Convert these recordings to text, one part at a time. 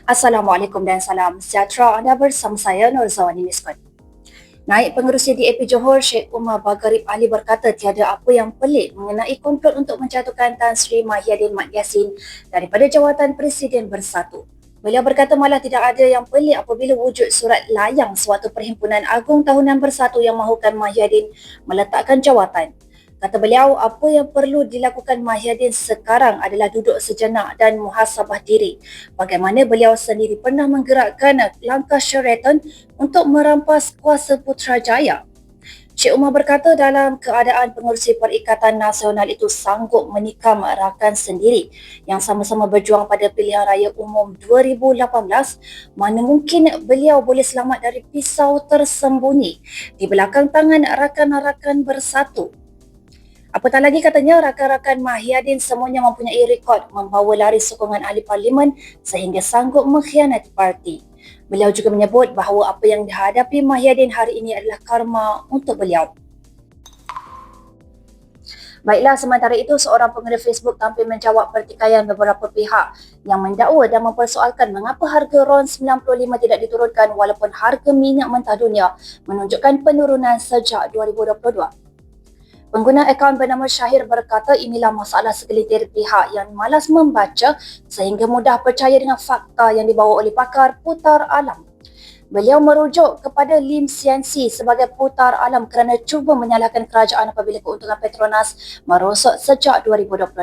Assalamualaikum dan salam sejahtera. Anda bersama saya Nur Zawani Miskot. Naib Pengerusi DAP Johor Sheikh Umar Bagharib Ali berkata tiada apa yang pelik mengenai komplot untuk menjatuhkan Tan Sri Mahyadin Mat Yassin daripada jawatan Presiden Bersatu. Beliau berkata malah tidak ada yang pelik apabila wujud surat layang sewaktu Perhimpunan Agung Tahunan Bersatu yang mahukan Mahyadin meletakkan jawatan. Kata beliau, apa yang perlu dilakukan Mahyadin sekarang adalah duduk sejenak dan muhasabah diri. Bagaimana beliau sendiri pernah menggerakkan langkah Sheraton untuk merampas kuasa Putrajaya. Syed Umar berkata dalam keadaan pengerusi Perikatan Nasional itu sanggup menikam rakan sendiri yang sama-sama berjuang pada pilihan raya umum 2018, mana mungkin beliau boleh selamat dari pisau tersembunyi di belakang tangan rakan-rakan Bersatu. Apatah lagi katanya, rakan-rakan Mahyadin semuanya mempunyai rekod membawa lari sokongan ahli parlimen sehingga sanggup mengkhianati parti. Beliau juga menyebut bahawa apa yang dihadapi Mahyadin hari ini adalah karma untuk beliau. Baiklah, sementara itu seorang pengguna Facebook tampil menjawab pertikaian beberapa pihak yang mendakwa dan mempersoalkan mengapa harga RON 95 tidak diturunkan walaupun harga minyak mentah dunia menunjukkan penurunan sejak 2022. Pengguna akaun bernama Syahir berkata inilah masalah segelintir pihak yang malas membaca sehingga mudah percaya dengan fakta yang dibawa oleh pakar putar alam. Beliau merujuk kepada Lim Sian Si sebagai putar alam kerana cuba menyalahkan kerajaan apabila keuntungan Petronas merosot sejak 2022.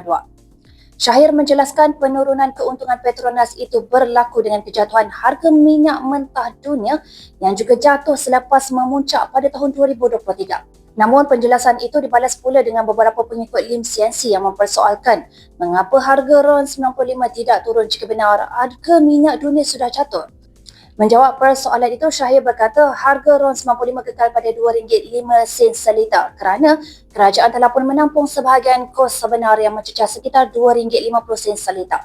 Syahir menjelaskan penurunan keuntungan Petronas itu berlaku dengan kejatuhan harga minyak mentah dunia yang juga jatuh selepas memuncak pada tahun 2023. Namun penjelasan itu dibalas pula dengan beberapa pengikut Lim Sian Si yang mempersoalkan mengapa harga RON 95 tidak turun jika benar harga minyak dunia sudah jatuh. Menjawab persoalan itu, Syahir berkata harga RON 95 kekal pada RM2.05 seliter kerana kerajaan telah pun menampung sebahagian kos sebenar yang mencecah sekitar RM2.50 seliter.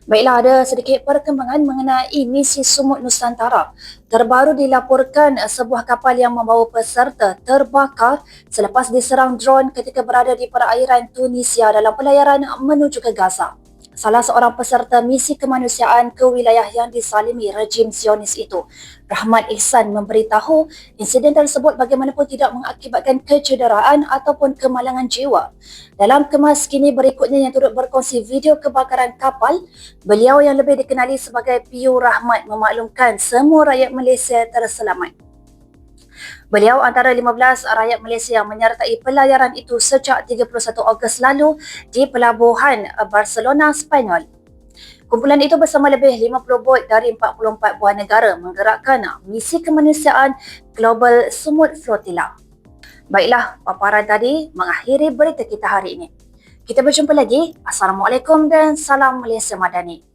Baiklah, ada sedikit perkembangan mengenai misi Sumut Nusantara. Terbaru dilaporkan sebuah kapal yang membawa peserta terbakar selepas diserang drone ketika berada di perairan Tunisia dalam pelayaran menuju ke Gaza. Salah seorang peserta misi kemanusiaan ke wilayah yang disalimi rejim Zionis itu, Rahmat Ihsan, memberitahu insiden tersebut bagaimanapun tidak mengakibatkan kecederaan ataupun kemalangan jiwa. Dalam kemas kini berikutnya yang turut berkongsi video kebakaran kapal, beliau yang lebih dikenali sebagai Piu Rahmat memaklumkan semua rakyat Malaysia terselamat. Beliau antara 15 rakyat Malaysia yang menyertai pelayaran itu sejak 31 Ogos lalu di pelabuhan Barcelona, Spanyol. Kumpulan itu bersama lebih 50 bot dari 44 buah negara menggerakkan misi kemanusiaan Global Sumut Flotilla. Baiklah, paparan tadi mengakhiri berita kita hari ini. Kita berjumpa lagi. Assalamualaikum dan salam Malaysia Madani.